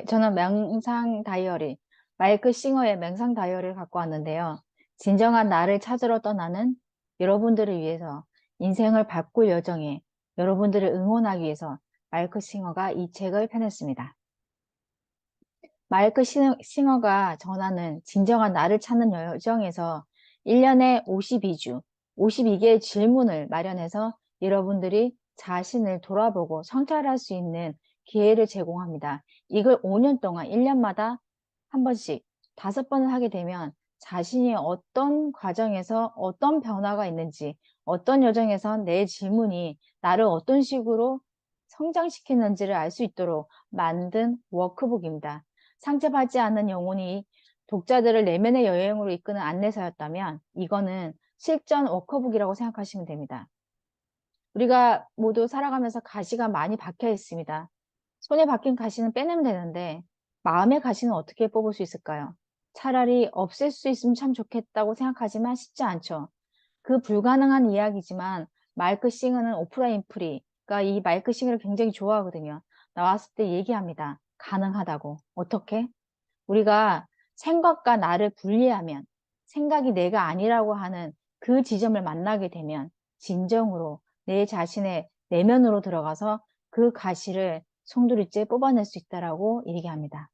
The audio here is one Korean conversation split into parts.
네, 저는 명상 다이어리, 마이크 싱어의 명상 다이어리를 갖고 왔는데요. 진정한 나를 찾으러 떠나는 여러분들을 위해서 인생을 바꿀 여정에 여러분들을 응원하기 위해서 마이크 싱어가 이 책을 펴냈습니다. 마이크 싱어가 전하는 진정한 나를 찾는 여정에서 1년에 52주, 52개의 질문을 마련해서 여러분들이 자신을 돌아보고 성찰할 수 있는 기회를 제공합니다. 이걸 5년 동안 1년마다 한 번씩 5번을 하게 되면 자신이 어떤 과정에서 어떤 변화가 있는지, 어떤 여정에서 내 질문이 나를 어떤 식으로 성장시키는지를 알 수 있도록 만든 워크북입니다. 상처받지 않는 영혼이 독자들을 내면의 여행으로 이끄는 안내서였다면 이거는 실전 워커북이라고 생각하시면 됩니다. 우리가 모두 살아가면서 가시가 많이 박혀 있습니다. 손에 박힌 가시는 빼내면 되는데 마음의 가시는 어떻게 뽑을 수 있을까요? 차라리 없앨 수 있으면 참 좋겠다고 생각하지만 쉽지 않죠. 그 불가능한 이야기지만 마이크 싱어는 오프라 인프리가 이 마이크 싱어를 굉장히 좋아하거든요. 나왔을 때 얘기합니다. 가능하다고. 어떻게? 우리가 생각과 나를 분리하면 생각이 내가 아니라고 하는 그 지점을 만나게 되면 진정으로 내 자신의 내면으로 들어가서 그 가시를 송두리째 뽑아낼 수 있다라고 얘기합니다.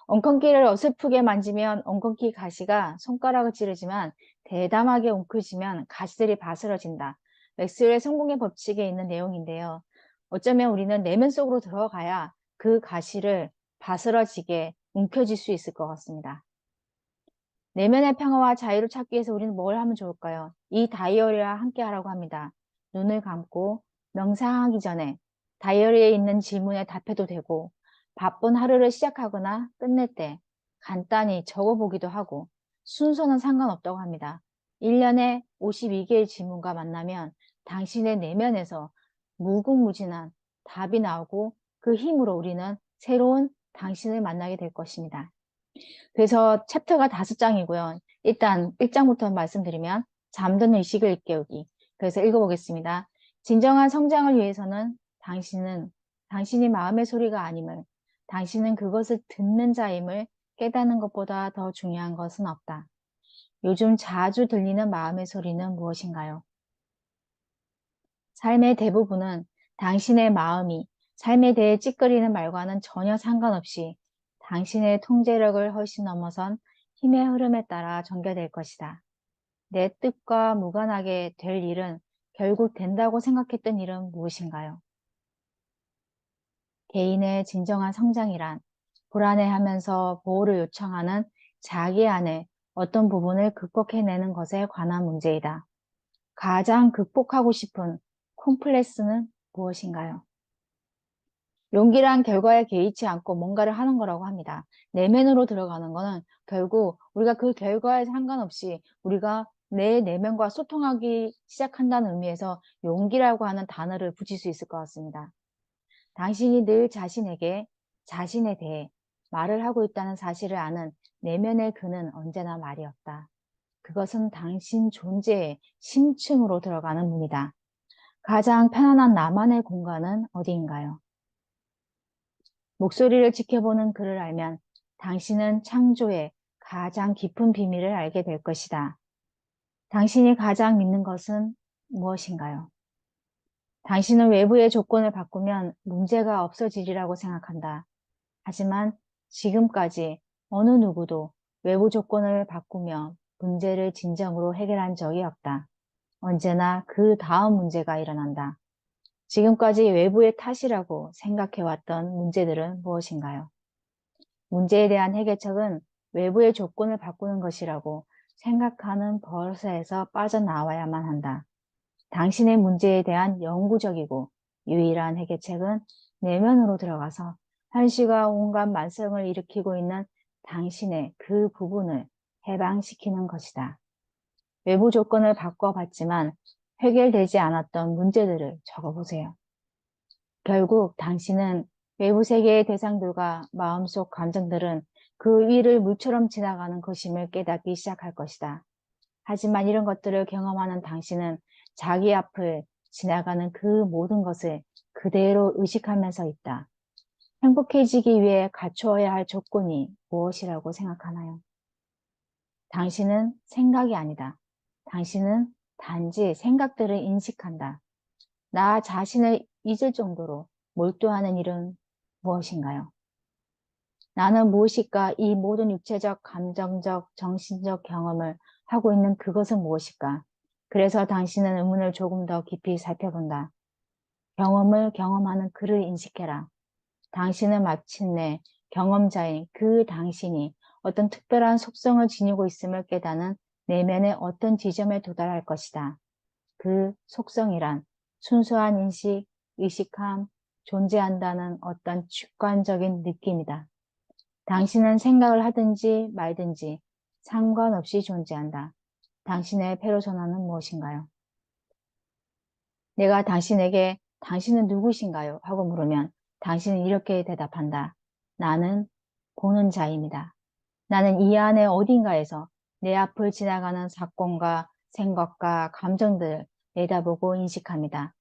엉겅퀴를 어설프게 만지면 엉겅퀴 가시가 손가락을 찌르지만 대담하게 웅크지면 가시들이 바스러진다. 맥스웰의 성공의 법칙에 있는 내용인데요. 어쩌면 우리는 내면 속으로 들어가야 그 가시를 바스러지게 움켜쥘 수 있을 것 같습니다. 내면의 평화와 자유를 찾기 위해서 우리는 뭘 하면 좋을까요? 이 다이어리와 함께 하라고 합니다. 눈을 감고 명상하기 전에 다이어리에 있는 질문에 답해도 되고 바쁜 하루를 시작하거나 끝낼 때 간단히 적어보기도 하고 순서는 상관없다고 합니다. 1년에 52개의 질문과 만나면 당신의 내면에서 무궁무진한 답이 나오고 그 힘으로 우리는 새로운 당신을 만나게 될 것입니다. 그래서 챕터가 5장이고요. 일단 1장부터 말씀드리면 잠드는 의식을 일깨우기. 그래서 읽어보겠습니다. 진정한 성장을 위해서는 당신이 마음의 소리가 아님을, 당신은 그것을 듣는 자임을 깨닫는 것보다 더 중요한 것은 없다. 요즘 자주 들리는 마음의 소리는 무엇인가요? 삶의 대부분은 당신의 마음이 삶에 대해 찌끄리는 말과는 전혀 상관없이 당신의 통제력을 훨씬 넘어선 힘의 흐름에 따라 전개될 것이다. 내 뜻과 무관하게 될 일은 결국 된다고 생각했던 일은 무엇인가요? 개인의 진정한 성장이란 불안해하면서 보호를 요청하는 자기 안의 어떤 부분을 극복해내는 것에 관한 문제이다. 가장 극복하고 싶은 콤플렉스는 무엇인가요? 용기란 결과에 개의치 않고 뭔가를 하는 거라고 합니다. 내면으로 들어가는 거는 결국 우리가 그 결과에 상관없이 우리가 내 내면과 소통하기 시작한다는 의미에서 용기라고 하는 단어를 붙일 수 있을 것 같습니다. 당신이 늘 자신에게 자신에 대해 말을 하고 있다는 사실을 아는 내면의 그는 언제나 말이 없다. 그것은 당신 존재의 심층으로 들어가는 문이다. 가장 편안한 나만의 공간은 어디인가요? 목소리를 지켜보는 그를 알면 당신은 창조의 가장 깊은 비밀을 알게 될 것이다. 당신이 가장 믿는 것은 무엇인가요? 당신은 외부의 조건을 바꾸면 문제가 없어지리라고 생각한다. 하지만 지금까지 어느 누구도 외부 조건을 바꾸며 문제를 진정으로 해결한 적이 없다. 언제나 그 다음 문제가 일어난다. 지금까지 외부의 탓이라고 생각해왔던 문제들은 무엇인가요? 문제에 대한 해결책은 외부의 조건을 바꾸는 것이라고 생각하는 버릇에서 빠져나와야만 한다. 당신의 문제에 대한 영구적이고 유일한 해결책은 내면으로 들어가서 현실과 온갖 만성을 일으키고 있는 당신의 그 부분을 해방시키는 것이다. 외부 조건을 바꿔봤지만 해결되지 않았던 문제들을 적어보세요. 결국 당신은 외부 세계의 대상들과 마음속 감정들은 그 위를 물처럼 지나가는 것임을 깨닫기 시작할 것이다. 하지만 이런 것들을 경험하는 당신은 자기 앞을 지나가는 그 모든 것을 그대로 의식하면서 있다. 행복해지기 위해 갖추어야 할 조건이 무엇이라고 생각하나요? 당신은 생각이 아니다. 당신은 단지 생각들을 인식한다. 나 자신을 잊을 정도로 몰두하는 일은 무엇인가요? 나는 무엇일까? 이 모든 육체적, 감정적, 정신적 경험을 하고 있는 그것은 무엇일까? 그래서 당신은 의문을 조금 더 깊이 살펴본다. 경험을 경험하는 그를 인식해라. 당신은 마침내 경험자인 그 당신이 어떤 특별한 속성을 지니고 있음을 깨닫는 내면의 어떤 지점에 도달할 것이다. 그 속성이란 순수한 인식, 의식함, 존재한다는 어떤 주관적인 느낌이다. 당신은 생각을 하든지 말든지 상관없이 존재한다. 당신의 페르소나는 무엇인가요? 내가 당신에게 당신은 누구신가요? 하고 물으면 당신은 이렇게 대답한다. 나는 보는 자입니다. 나는 이 안에 어딘가에서 내 앞을 지나가는 사건과 생각과 감정들을 내다보고 인식합니다.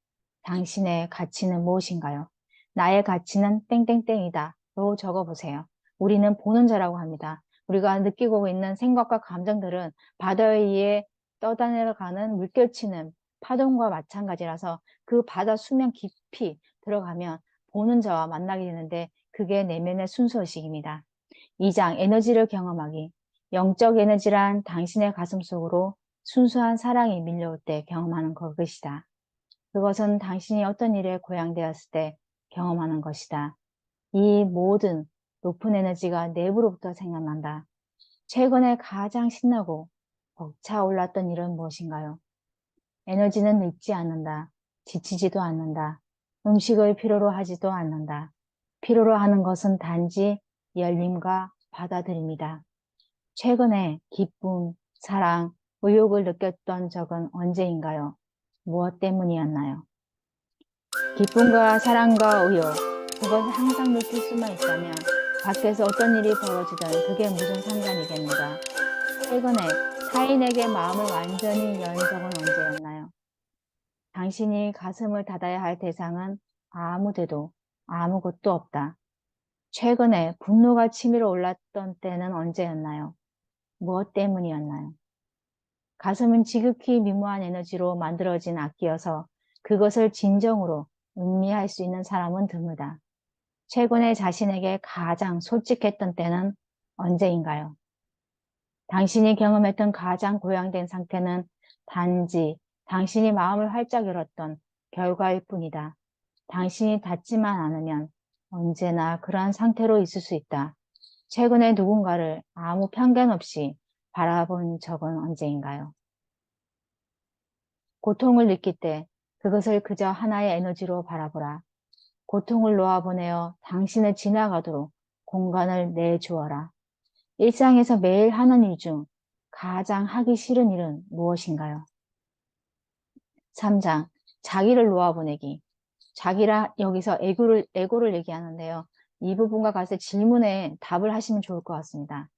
당신의 가치는 무엇인가요? 나의 가치는 땡땡땡이다. 로 적어보세요. 우리는 보는 자라고 합니다. 우리가 느끼고 있는 생각과 감정들은 바다에 의해 떠다녀가는 물결치는 파동과 마찬가지라서 그 바다 수면 깊이 들어가면 보는 자와 만나게 되는데 그게 내면의 순수의식입니다. 2장 에너지를 경험하기. 영적 에너지란 당신의 가슴 속으로 순수한 사랑이 밀려올 때 경험하는 것이다. 그것은 당신이 어떤 일에 고양되었을 때 경험하는 것이다. 이 모든 높은 에너지가 내부로부터 생겨난다. 최근에 가장 신나고 벅차올랐던 일은 무엇인가요? 에너지는 늙지 않는다. 지치지도 않는다. 음식을 필요로 하지도 않는다. 필요로 하는 것은 단지 열림과 받아들임이다. 최근에 기쁨, 사랑, 의욕을 느꼈던 적은 언제인가요? 무엇 때문이었나요? 기쁨과 사랑과 의욕, 그것을 항상 느낄 수만 있다면 밖에서 어떤 일이 벌어지든 그게 무슨 상관이겠는가? 최근에 타인에게 마음을 완전히 연 적은 언제였나요? 당신이 가슴을 닫아야 할 대상은 아무데도 아무것도 없다. 최근에 분노가 치밀어 올랐던 때는 언제였나요? 무엇 때문이었나요? 가슴은 지극히 미묘한 에너지로 만들어진 악기여서 그것을 진정으로 음미할 수 있는 사람은 드물다. 최근에 자신에게 가장 솔직했던 때는 언제인가요? 당신이 경험했던 가장 고양된 상태는 단지 당신이 마음을 활짝 열었던 결과일 뿐이다. 당신이 닫지만 않으면 언제나 그러한 상태로 있을 수 있다. 최근에 누군가를 아무 편견 없이 바라본 적은 언제인가요? 고통을 느낄 때 그것을 그저 하나의 에너지로 바라보라. 고통을 놓아보내어 당신을 지나가도록 공간을 내주어라. 일상에서 매일 하는 일 중 가장 하기 싫은 일은 무엇인가요? 3장, 자기를 놓아보내기. 자기라 여기서 에고를 얘기하는데요. 이 부분과 같이 질문에 답을 하시면 좋을 것 같습니다.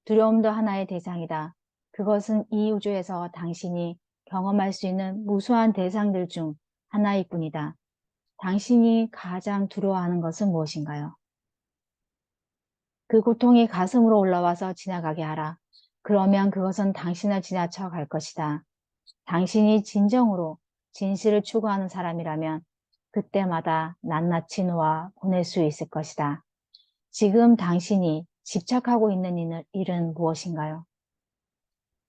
두려움도 하나의 대상이다. 그것은 이 우주에서 당신이 경험할 수 있는 무수한 대상들 중 하나일 뿐이다. 당신이 가장 두려워하는 것은 무엇인가요? 그 고통이 가슴으로 올라와서 지나가게 하라. 그러면 그것은 당신을 지나쳐 갈 것이다. 당신이 진정으로 진실을 추구하는 사람이라면 그때마다 낱낱이 놓아 보낼 수 있을 것이다. 지금 당신이 집착하고 있는 일은 무엇인가요?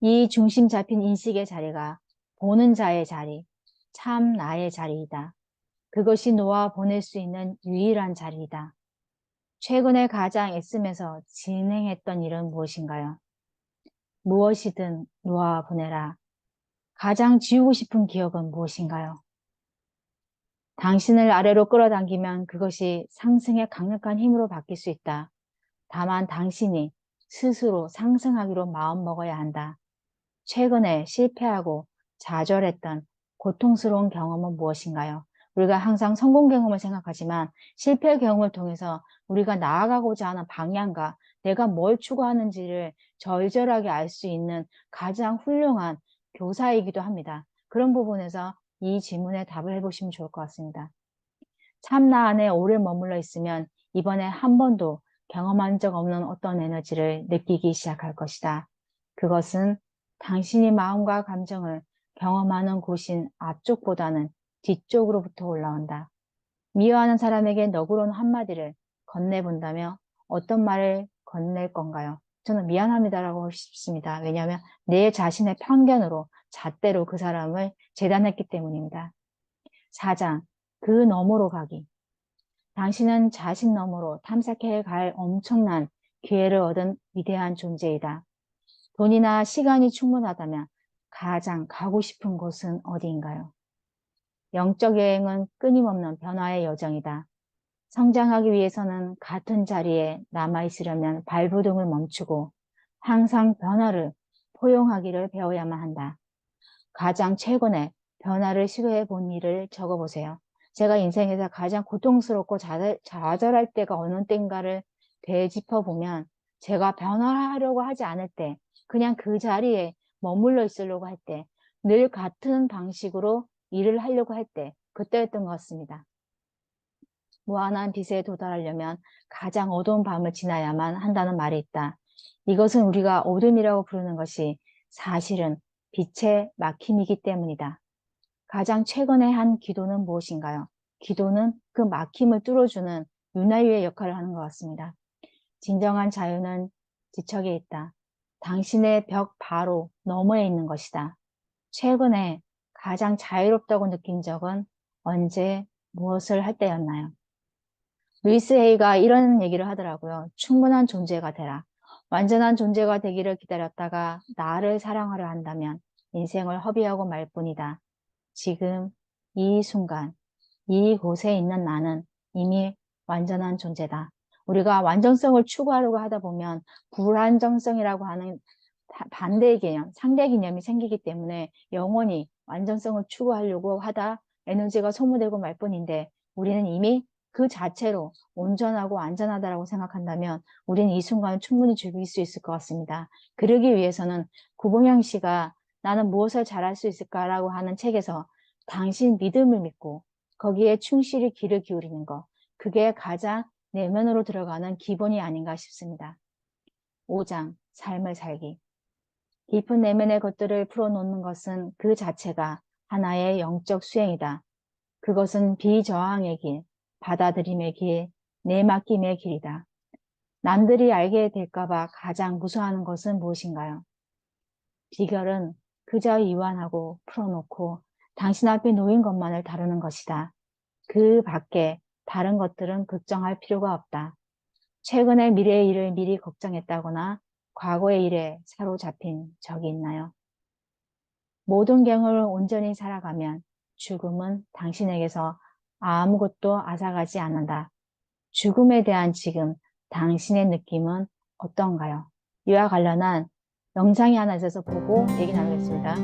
이 중심 잡힌 인식의 자리가 보는 자의 자리, 참 나의 자리이다. 그것이 놓아 보낼 수 있는 유일한 자리이다. 최근에 가장 애쓰면서 진행했던 일은 무엇인가요? 무엇이든 놓아 보내라. 가장 지우고 싶은 기억은 무엇인가요? 당신을 아래로 끌어당기면 그것이 상승의 강력한 힘으로 바뀔 수 있다. 다만 당신이 스스로 상승하기로 마음먹어야 한다. 최근에 실패하고 좌절했던 고통스러운 경험은 무엇인가요? 우리가 항상 성공 경험을 생각하지만 실패 경험을 통해서 우리가 나아가고자 하는 방향과 내가 뭘 추구하는지를 절절하게 알 수 있는 가장 훌륭한 교사이기도 합니다. 그런 부분에서 이 질문에 답을 해보시면 좋을 것 같습니다. 참나 안에 오래 머물러 있으면 이번에 한 번도 경험한 적 없는 어떤 에너지를 느끼기 시작할 것이다. 그것은 당신이 마음과 감정을 경험하는 곳인 앞쪽보다는 뒤쪽으로부터 올라온다. 미워하는 사람에게 너그러운 한마디를 건네본다며 어떤 말을 건넬 건가요? 저는 미안합니다라고 하고 싶습니다. 왜냐하면 내 자신의 편견으로 잣대로 그 사람을 재단했기 때문입니다. 4장, 그 너머로 가기. 당신은 자신 너머로 탐색해 갈 엄청난 기회를 얻은 위대한 존재이다. 돈이나 시간이 충분하다면 가장 가고 싶은 곳은 어디인가요? 영적 여행은 끊임없는 변화의 여정이다. 성장하기 위해서는 같은 자리에 남아있으려면 발버둥을 멈추고 항상 변화를 포용하기를 배워야만 한다. 가장 최근에 변화를 시도해 본 일을 적어보세요. 제가 인생에서 가장 고통스럽고 좌절할 때가 어느 때인가를 되짚어보면 제가 변화하려고 하지 않을 때, 그냥 그 자리에 머물러 있으려고 할 때, 늘 같은 방식으로 일을 하려고 할 때, 그때였던 것 같습니다. 무한한 빛에 도달하려면 가장 어두운 밤을 지나야만 한다는 말이 있다. 이것은 우리가 어둠이라고 부르는 것이 사실은 빛의 막힘이기 때문이다. 가장 최근에 한 기도는 무엇인가요? 기도는 그 막힘을 뚫어주는 윤활유의 역할을 하는 것 같습니다. 진정한 자유는 지척에 있다. 당신의 벽 바로 너머에 있는 것이다. 최근에 가장 자유롭다고 느낀 적은 언제 무엇을 할 때였나요? 루이스 헤이가 이런 얘기를 하더라고요. 충분한 존재가 되라. 완전한 존재가 되기를 기다렸다가 나를 사랑하려 한다면 인생을 허비하고 말 뿐이다. 지금 이 순간 이곳에 있는 나는 이미 완전한 존재다. 우리가 완전성을 추구하려고 하다 보면 불안정성이라고 하는 반대의 개념, 상대 개념이 생기기 때문에 영원히 완전성을 추구하려고 하다 에너지가 소모되고 말 뿐인데 우리는 이미 그 자체로 온전하고 안전하다라고 생각한다면 우리는 이 순간을 충분히 즐길 수 있을 것 같습니다. 그러기 위해서는 구봉영 씨가 나는 무엇을 잘할 수 있을까라고 하는 책에서 당신 믿음을 믿고 거기에 충실히 귀를 기울이는 것, 그게 가장 내면으로 들어가는 기본이 아닌가 싶습니다. 5장, 삶을 살기. 깊은 내면의 것들을 풀어놓는 것은 그 자체가 하나의 영적 수행이다. 그것은 비저항의 길, 받아들임의 길, 내맡김의 길이다. 남들이 알게 될까봐 가장 무서워하는 것은 무엇인가요? 비결은 그저 이완하고 풀어놓고 당신 앞에 놓인 것만을 다루는 것이다. 그 밖에 다른 것들은 걱정할 필요가 없다. 최근의 미래의 일을 미리 걱정했다거나 과거의 일에 사로잡힌 적이 있나요? 모든 경험을 온전히 살아가면 죽음은 당신에게서 아무것도 앗아가지 않는다. 죽음에 대한 지금 당신의 느낌은 어떤가요? 이와 관련한 영상이 하나 있어서 보고 얘기 나누겠습니다.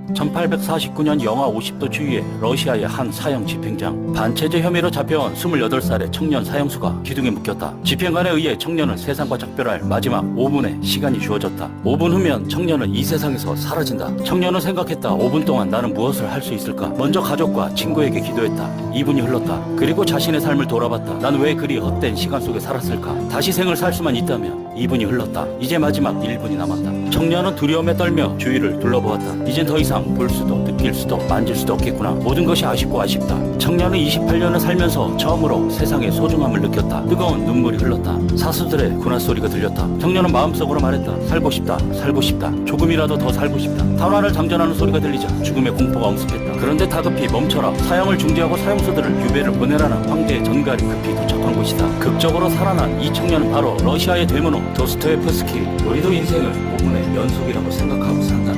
1849년 영하 50도 주위의 러시아의 한 사형 집행장. 반체제 혐의로 잡혀온 28살의 청년 사형수가 기둥에 묶였다. 집행관에 의해 청년은 세상과 작별할 마지막 5분의 시간이 주어졌다. 5분 후면 청년은 이 세상에서 사라진다. 청년은 생각했다. 5분 동안 나는 무엇을 할 수 있을까? 먼저 가족과 친구에게 기도했다. 2분이 흘렀다. 그리고 자신의 삶을 돌아봤다. 난 왜 그리 헛된 시간 속에 살았을까? 다시 생을 살 수만 있다면. 2분이 흘렀다. 이제 마지막 1분이 남았다. 청년은 두려움에 떨며 주위를 둘러보았다. 이젠 더 이상 볼 수도 느낄 수도 만질 수도 없겠구나. 모든 것이 아쉽고 아쉽다. 청년은 28년을 살면서 처음으로 세상의 소중함을 느꼈다. 뜨거운 눈물이 흘렀다. 사수들의 군화 소리가 들렸다. 청년은 마음속으로 말했다. 살고 싶다. 살고 싶다. 조금이라도 더 살고 싶다. 탄환을 장전하는 소리가 들리자 죽음의 공포가 엄습했다. 그런데 다급히 멈춰라. 사형을 중지하고 사형수들을 유배를 보내라는 황제의 전갈이 급히 도착한 곳이다. 극적으로 살아난 이 청년은 바로 러시아의 대문호 도스토옙스키. 우리도 인생을 5분의 연속이라고 생각하고 산다.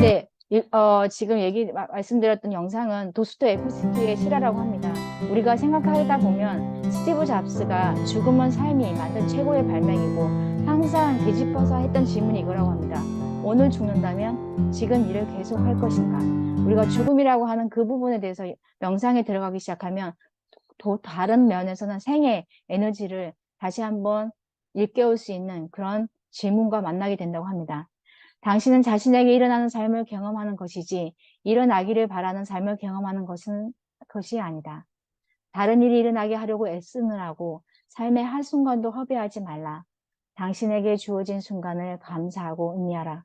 네, 지금 말씀드렸던 영상은 도스토옙스키의 실화라고 합니다. 우리가 생각하다 보면 스티브 잡스가 죽음은 삶이 만든 최고의 발명이고 항상 되짚어서 했던 질문이 이거라고 합니다. 오늘 죽는다면 지금 일을 계속 할 것인가? 우리가 죽음이라고 하는 그 부분에 대해서 명상에 들어가기 시작하면 또 다른 면에서는 생의 에너지를 다시 한번 일깨울 수 있는 그런 질문과 만나게 된다고 합니다. 당신은 자신에게 일어나는 삶을 경험하는 것이지 일어나기를 바라는 삶을 경험하는 것이 아니다. 다른 일이 일어나게 하려고 애쓰느라고 삶의 한순간도 허비하지 말라. 당신에게 주어진 순간을 감사하고 의미하라.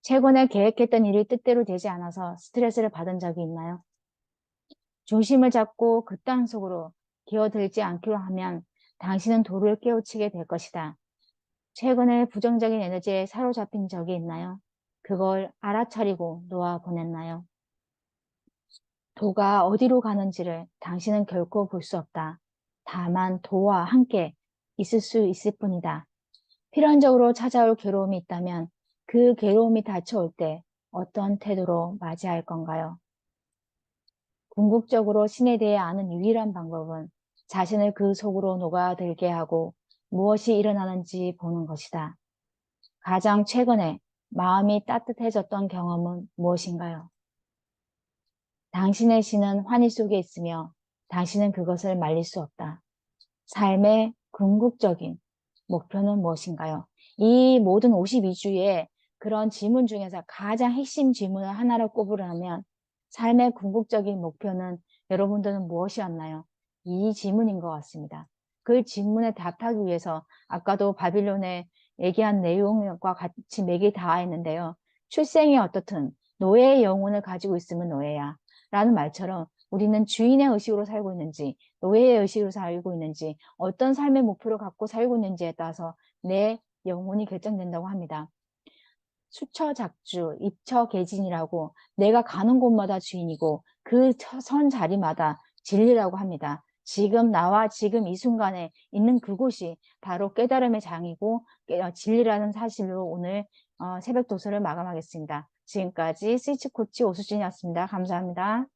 최근에 계획했던 일이 뜻대로 되지 않아서 스트레스를 받은 적이 있나요? 중심을 잡고 그 땅 속으로 기어들지 않기로 하면 당신은 도를 깨우치게 될 것이다. 최근에 부정적인 에너지에 사로잡힌 적이 있나요? 그걸 알아차리고 놓아 보냈나요? 도가 어디로 가는지를 당신은 결코 볼 수 없다. 다만 도와 함께 있을 수 있을 뿐이다. 필연적으로 찾아올 괴로움이 있다면 그 괴로움이 닥쳐올 때 어떤 태도로 맞이할 건가요? 궁극적으로 신에 대해 아는 유일한 방법은 자신을 그 속으로 녹아들게 하고 무엇이 일어나는지 보는 것이다. 가장 최근에 마음이 따뜻해졌던 경험은 무엇인가요? 당신의 신은 환희 속에 있으며 당신은 그것을 말릴 수 없다. 삶의 궁극적인 목표는 무엇인가요? 이 모든 52주의 그런 질문 중에서 가장 핵심 질문을 하나를 꼽으라면 삶의 궁극적인 목표는 여러분들은 무엇이었나요? 이 질문인 것 같습니다. 그 질문에 답하기 위해서 아까도 바빌론에 얘기한 내용과 같이 맥이 닿아 있는데요. 출생이 어떻든 노예의 영혼을 가지고 있으면 노예야 라는 말처럼 우리는 주인의 의식으로 살고 있는지 노예의 의식으로 살고 있는지 어떤 삶의 목표를 갖고 살고 있는지에 따라서 내 영혼이 결정된다고 합니다. 수처작주, 입처계진이라고 내가 가는 곳마다 주인이고 그 선 자리마다 진리라고 합니다. 지금 나와 지금 이 순간에 있는 그곳이 바로 깨달음의 장이고 진리라는 사실로 오늘 새벽 도서를 마감하겠습니다. 지금까지 스위치 코치 오수진이었습니다. 감사합니다.